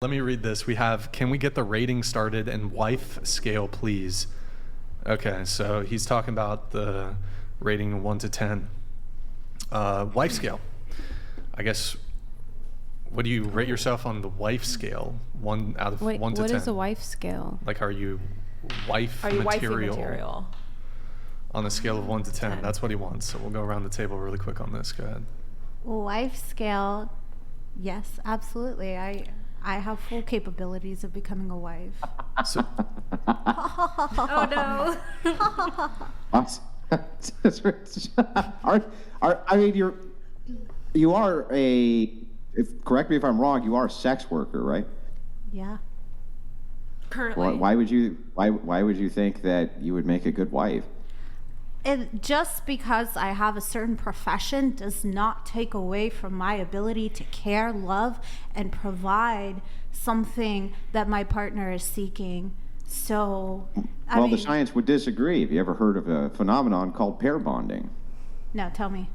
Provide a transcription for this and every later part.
Let me read this. We have, can we get the rating started and wife scale, please? Okay, so he's talking about the rating 1 to 10. Wife scale. I guess, what do you rate yourself on the wife scale? 1 out of 1 to 10. What is a wife scale? Like, are you wife Are you wifey material? material? On a scale of 1 to 10. That's what he wants. So we'll go around the table really quick on this. Go ahead. Wife scale, yes, absolutely. I have full capabilities of becoming a wife. So, Oh no. I mean, you are correct me if I'm wrong, you are a sex worker, right? Yeah. Currently. Why would you think that you would make a good wife? Just because I have a certain profession does not take away from my ability to care, love, and provide something that my partner is seeking. So, I mean, the science would disagree. Have you ever heard of a phenomenon called pair bonding? No, tell me.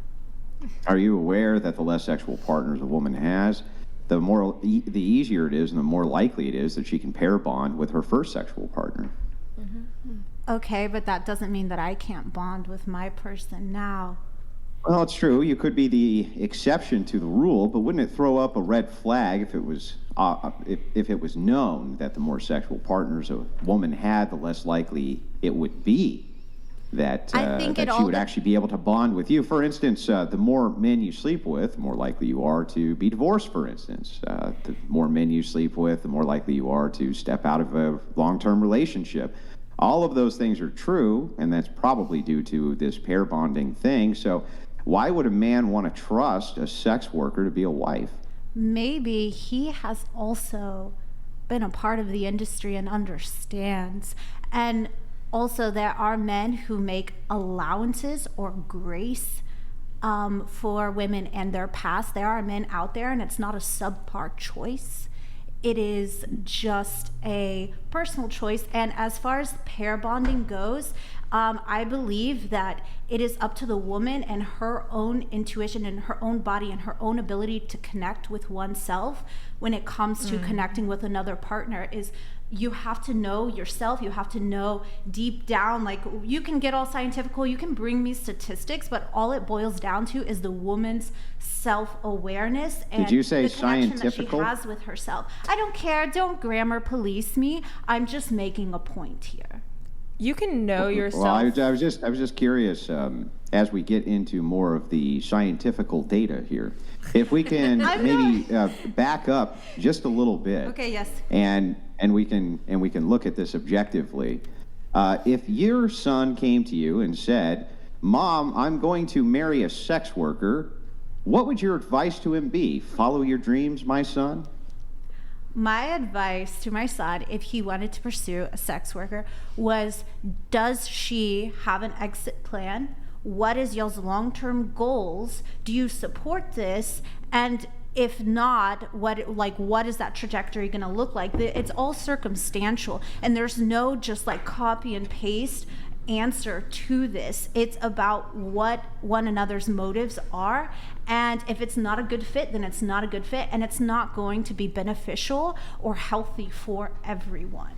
Are you aware that the less sexual partners a woman has, the easier it is and the more likely it is that she can pair bond with her first sexual partner? Okay, but that doesn't mean that I can't bond with my person now. Well, it's true. You could be the exception to the rule, but wouldn't it throw up a red flag if it was known that the more sexual partners a woman had, the less likely it would be that she would actually be able to bond with you? For instance, the more men you sleep with, the more likely you are to be divorced, for instance. The more men you sleep with, the more likely you are to step out of a long-term relationship. All of those things are true, and that's probably due to this pair bonding thing. So why would a man want to trust a sex worker to be a wife? Maybe he has also been a part of the industry and understands. And also, there are men who make allowances or grace for women and their past. There are men out there, and it's not a subpar choice. It is just a personal choice. And as far as pair bonding goes, I believe that it is up to the woman and her own intuition and her own body and her own ability to connect with oneself when it comes to connecting with another partner. Is you have to know yourself. You have to know deep down, like, you can get all scientifical, you can bring me statistics, but all it boils down to is the woman's self-awareness and Did you say the connection scientifical? that she has with herself. I don't care. Don't grammar police me. I'm just making a point here. You can know yourself. Well, I was just curious, as we get into more of the scientifical data here, if we can maybe back up just a little bit. Okay, yes. And we can look at this objectively. If your son came to you and said, "Mom, I'm going to marry a sex worker," what would your advice to him be? Follow your dreams, my son? My advice to my son, if he wanted to pursue a sex worker, was, does she have an exit plan? What is y'all's long-term goals? Do you support this? And if not, what is that trajectory going to look like? It's all circumstantial, and there's no just like copy and paste answer to this. It's about what one another's motives are, and if it's not a good fit, then it's not a good fit, and it's not going to be beneficial or healthy for everyone.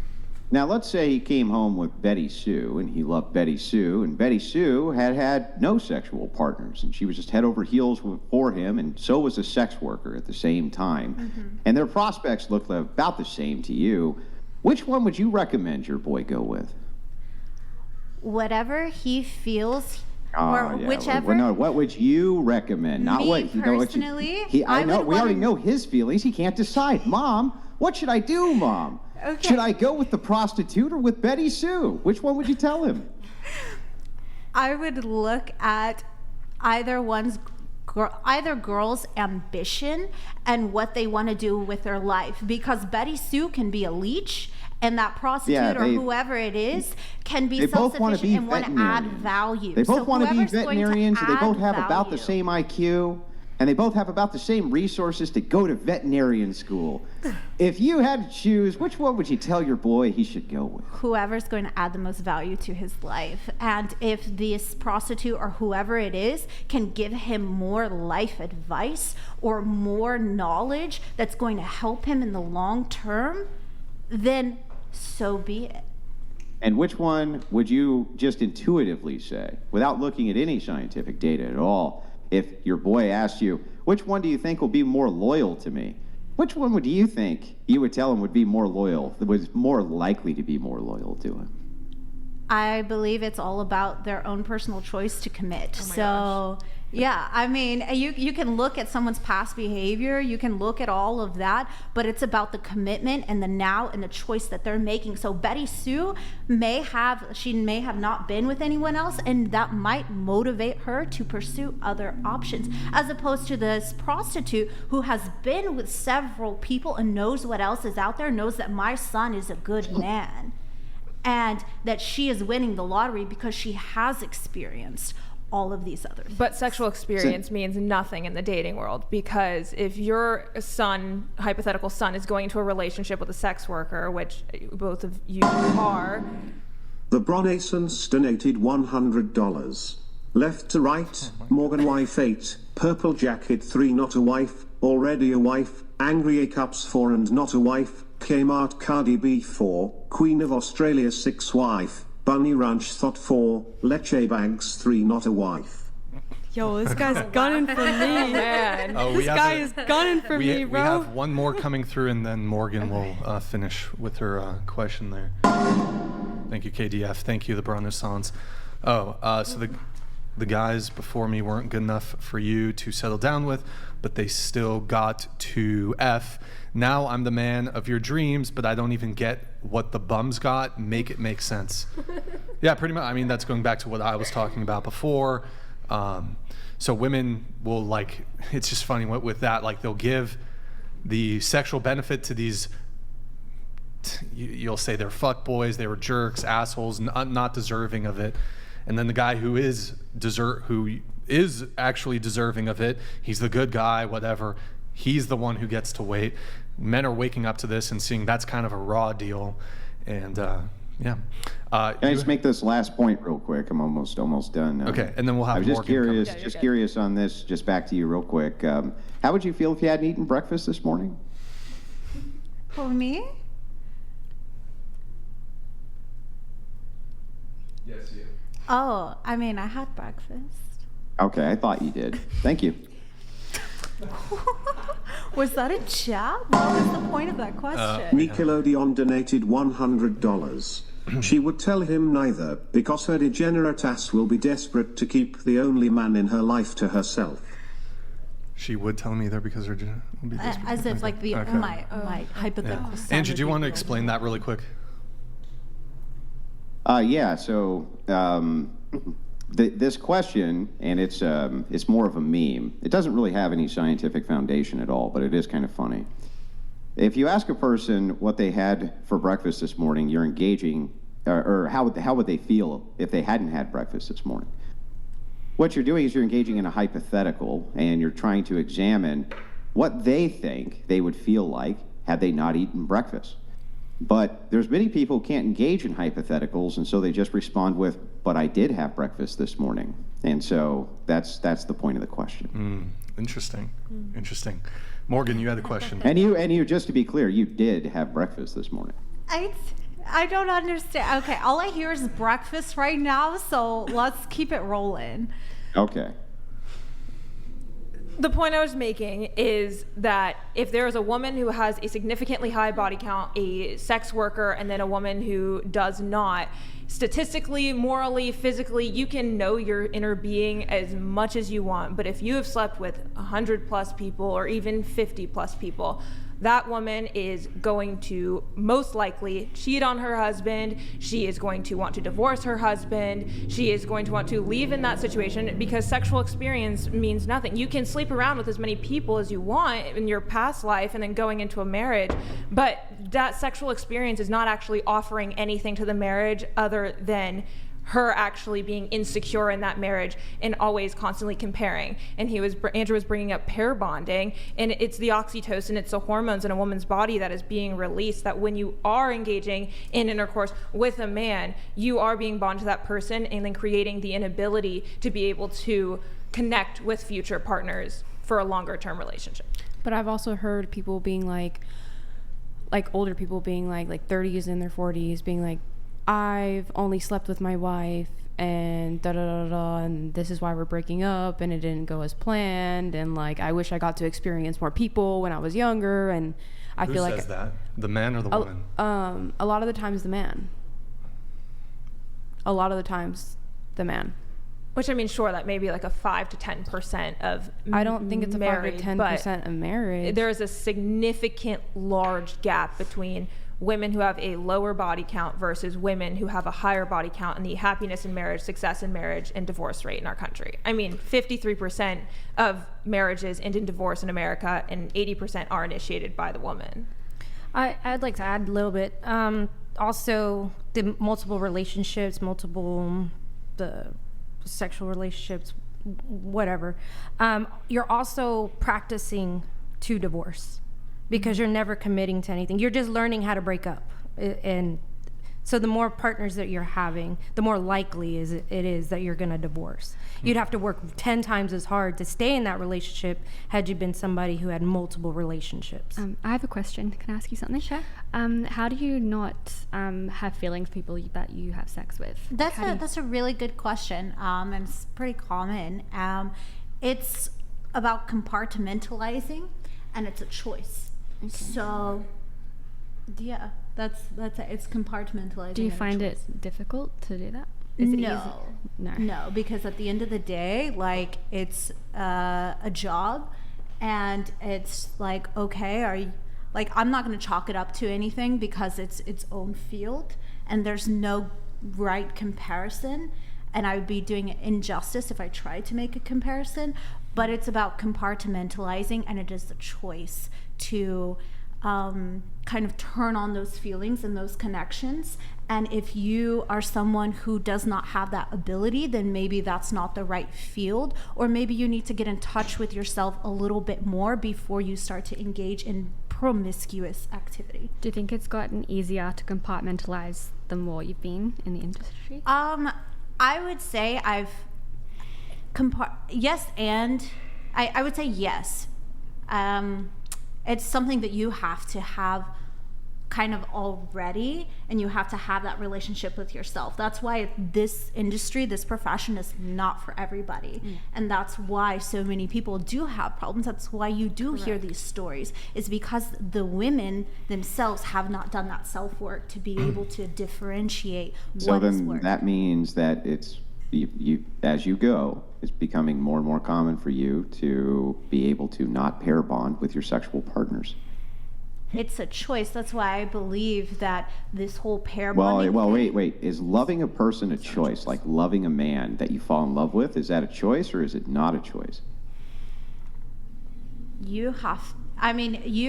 Now, let's say he came home with Betty Sue, and he loved Betty Sue, and Betty Sue had no sexual partners, and she was just head over heels for him, and so was a sex worker at the same time. And their prospects looked about the same to you. Which one would you recommend your boy go with? Whatever he feels, whichever. No, what would you recommend? Not me what personally. I know. We already know his feelings. He can't decide. Mom, what should I do, Mom? Okay. Should I go with the prostitute or with Betty Sue? Which one would you tell him? I would look at either girl's ambition and what they want to do with their life, because Betty Sue can be a leech, and that prostitute or whoever it is can be self-sufficient and want to add value. They both want to be whoever's going to veterinarians. They both add have about the value. same IQ. and they both have about the same resources to go to veterinarian school. If you had to choose, which one would you tell your boy he should go with? Whoever's going to add the most value to his life. And if this prostitute or whoever it is can give him more life advice or more knowledge that's going to help him in the long term, then so be it. And which one would you just intuitively say, without looking at any scientific data at all, if your boy asked you, which one do you think will be more loyal to me? Which one would you think you would tell him would be more loyal, was more likely to be more loyal to him? I believe it's all about their own personal choice to commit. Yeah, I mean, you can look at someone's past behavior, you can look at all of that, but it's about the commitment and the now and the choice that they're making. So Betty Sue may have not been with anyone else, and that might motivate her to pursue other options, as opposed to this prostitute who has been with several people and knows what else is out there, knows that my son is a good man, and that she is winning the lottery because she has experienced all of these others. But sexual experience means nothing in the dating world, because if your son, hypothetical son, is going into a relationship with a sex worker, which both of you are. The Bronasons donated $100. Left to right, Morgan wife 8, purple jacket 3 not a wife, already a wife, Angry A Cups 4 and not a wife, Kmart Cardi B 4, Queen of Australia 6 wife, Bunny Ranch Thought 4, Leche Bags 3 not a wife. Yo, this guy's gunning for me. Man. Oh, This guy is gunning for me, we bro. have one more coming through, and then Morgan will finish with her question there. Thank you, KDF. Thank you, the Bronasons. So the guys before me weren't good enough for you to settle down with, but they still got to F. Now I'm the man of your dreams, but I don't even get what the bums got. Make it make sense. Yeah, pretty much. I mean, that's going back to what I was talking about before. So women will, it's just funny with that, they'll give the sexual benefit to these, you'll say they're fuckboys, they were jerks, assholes, not deserving of it. And then the guy who is actually deserving of it, he's the good guy, whatever, he's the one who gets to wait. Men are waking up to this and seeing that's kind of a raw deal. And yeah. Can I just make this last point real quick? I'm almost done. Okay, and then we'll have I was just Morgan curious, curious on this, just back to you real quick. How would you feel if you hadn't eaten breakfast this morning? For me? Yes, you. Oh, I mean, I had breakfast. Okay, I thought you did. Thank you. Was that a jab? What was the point of that question? Nickelodeon donated $100. She would tell him neither, because her degenerate ass will be desperate to keep the only man in her life to herself. She would tell me either because her will be desperate. As if Okay. my hypothetical son Angie, would do you be want to killed. explain that really quick? Yeah, so this question, and it's more of a meme. It doesn't really have any scientific foundation at all, but it is kind of funny. If you ask a person what they had for breakfast this morning, you're engaging, or how would they feel if they hadn't had breakfast this morning? What you're doing is you're engaging in a hypothetical, and you're trying to examine what they think they would feel like had they not eaten breakfast. But there's many people who can't engage in hypotheticals, and so they just respond with, but I did have breakfast this morning. And so that's the point of the question. Interesting. Interesting. Morgan, you had a question. And you, just to be clear, you did have breakfast this morning. I don't understand. Okay, all I hear is breakfast right now, so let's keep it rolling. Okay. The point I was making is that if there is a woman who has a significantly high body count, a sex worker, and then a woman who does not, statistically, morally, physically, you can know your inner being as much as you want. But if you have slept with 100 plus people or even 50 plus people, that woman is going to most likely cheat on her husband. She is going to want to divorce her husband. She is going to want to leave in that situation because sexual experience means nothing. You can sleep around with as many people as you want in your past life and then going into a marriage, but that sexual experience is not actually offering anything to the marriage other than her actually being insecure in that marriage and always constantly comparing. And Andrew was bringing up pair bonding, and it's the oxytocin, it's the hormones in a woman's body that is being released, that when you are engaging in intercourse with a man, you are being bonded to that person and then creating the inability to be able to connect with future partners for a longer term relationship. But I've also heard people being like older people being like 30s in their 40s being like, I've only slept with my wife and da da da da, and this is why we're breaking up, and it didn't go as planned, and like I wish I got to experience more people when I was younger, and I Who feel like says that? The man or the woman? A lot of the times the man. A lot of the times the man. Which, I mean, sure, that may be like a 5 to 10% of I don't think it's a 5 married, to 10% of marriage. there is a significant large gap between women who have a lower body count versus women who have a higher body count, and the happiness in marriage, success in marriage, and divorce rate in our country. I mean, 53% of marriages end in divorce in America, and 80% are initiated by the woman. I'd like to add a little bit. Also, the multiple relationships, the sexual relationships, whatever. You're also practicing to divorce because you're never committing to anything. You're just learning how to break up. And so the more partners that you're having, the more likely it is that you're going to divorce. You'd have to work 10 times as hard to stay in that relationship had you been somebody who had multiple relationships. I have a question. Can I ask you something? Sure. How do you not have feelings for people that you have sex with? That's a really good question, and it's pretty common. It's about compartmentalizing, and it's a choice. Okay. So, yeah, that's it. It's compartmentalizing. Do you find it difficult to do that? Is it easy? No, because at the end of the day, like, it's a job, and it's like, okay, I'm not going to chalk it up to anything because it's its own field, and there's no right comparison, and I would be doing it injustice if I tried to make a comparison. But it's about compartmentalizing, and it is a choice to kind of turn on those feelings and those connections. And if you are someone who does not have that ability, then maybe that's not the right field, or maybe you need to get in touch with yourself a little bit more before you start to engage in promiscuous activity. Do you think it's gotten easier to compartmentalize the more you've been in the industry? I would say yes, and I would say yes. It's something that you have to have kind of already, and you have to have that relationship with yourself. That's why this industry, this profession, is not for everybody. And that's why so many people do have problems. That's why you do hear these stories, is because the women themselves have not done that self-work to be able to differentiate what is work. So then that means that it's you as you go, it's becoming more and more common for you to be able to not pair bond with your sexual partners. It's a choice. That's why I believe that this whole pair bonding. Well, wait. Is loving a person a choice? Like loving a man that you fall in love with, is that a choice or is it not a choice? You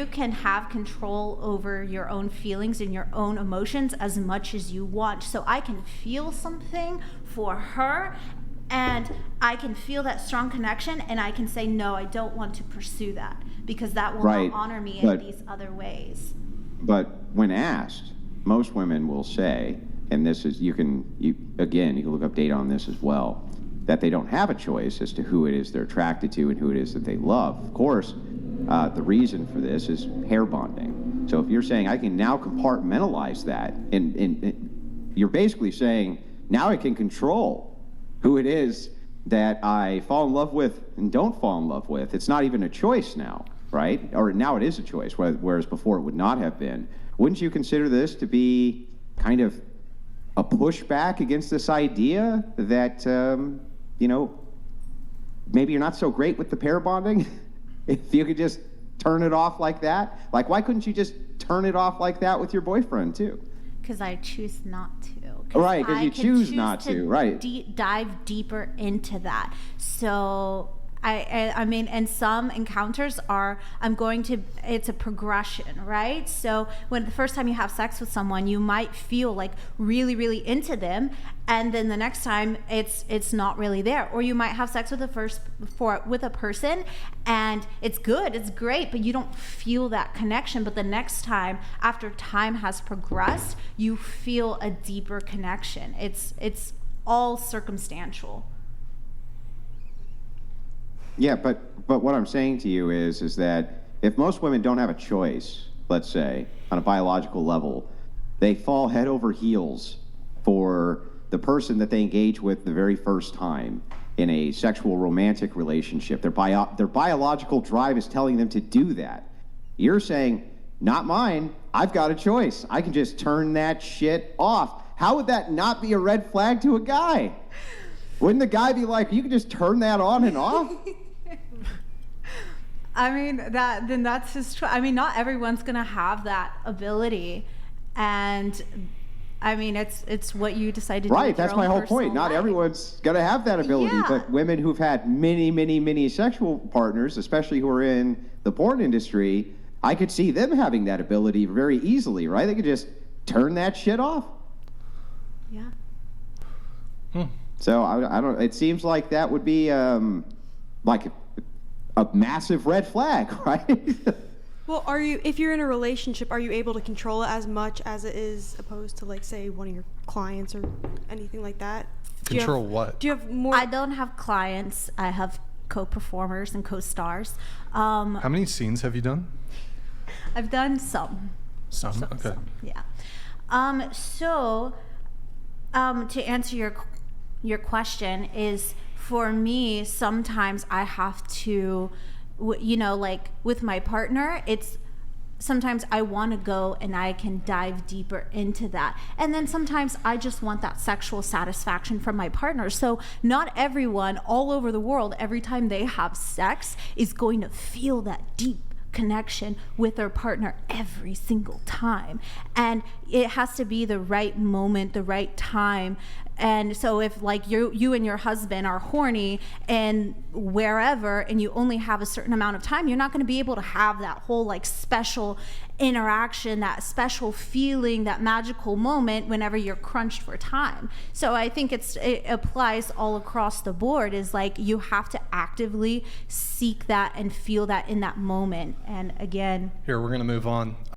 can have control over your own feelings and your own emotions as much as you want. So I can feel something for her, and I can feel that strong connection, and I can say, no, I don't want to pursue that, because that will not honor me in these other ways. But when asked, most women will say, and this is, you can look up data on this as well, that they don't have a choice as to who it is they're attracted to and who it is that they love. Of course, the reason for this is pair bonding. So if you're saying I can now compartmentalize that, and you're basically saying, now I can control who it is that I fall in love with and don't fall in love with. It's not even a choice now, right? Or now it is a choice, whereas before it would not have been. Wouldn't you consider this to be kind of a pushback against this idea that, maybe you're not so great with the pair bonding? If you could just turn it off like that? Like, why couldn't you just turn it off like that with your boyfriend, too? Because I choose not to. Right, because you choose not to, right. Dive deeper into that. So I mean, and some encounters are, it's a progression, right? So when the first time you have sex with someone, you might feel like really, really into them, and then the next time it's not really there. Or you might have sex with with a person, and it's good, it's great, but you don't feel that connection. But the next time, after time has progressed, you feel a deeper connection. It's all circumstantial. Yeah, but what I'm saying to you is that if most women don't have a choice, let's say, on a biological level, they fall head over heels for the person that they engage with the very first time in a sexual romantic relationship. Their biological drive is telling them to do that. You're saying, not mine. I've got a choice. I can just turn that shit off. How would that not be a red flag to a guy? Wouldn't the guy be like, you can just turn that on and off? I mean, that's his I mean, not everyone's gonna have that ability, and I mean, it's what you decide to do. Right, with your that's my own whole point. personal Not life. everyone's gonna have that ability, Yeah. but women who've had many sexual partners, especially who are in the porn industry, I could see them having that ability very easily, right? They could just turn that shit off. Yeah. So I don't. It seems like that would be like a massive red flag, right? Well, if you're in a relationship, are you able to control it as much as it is opposed to, like, say, one of your clients or anything like that? Control what? Do you have more? I don't have clients. I have co-performers and co-stars. How many scenes have you done? I've done some. Some? Okay. Yeah. To answer your question is, for me, sometimes I have to, like with my partner, sometimes I want to go and I can dive deeper into that. And then sometimes I just want that sexual satisfaction from my partner. So not everyone all over the world, every time they have sex, is going to feel that deep connection with their partner every single time. And it has to be the right moment, the right time. And so if like you and your husband are horny and wherever, and you only have a certain amount of time, you're not going to be able to have that whole like special interaction, that special feeling, that magical moment whenever you're crunched for time. So I think it applies all across the board, is like you have to actively seek that and feel that in that moment. And again, Here, we're going to move on.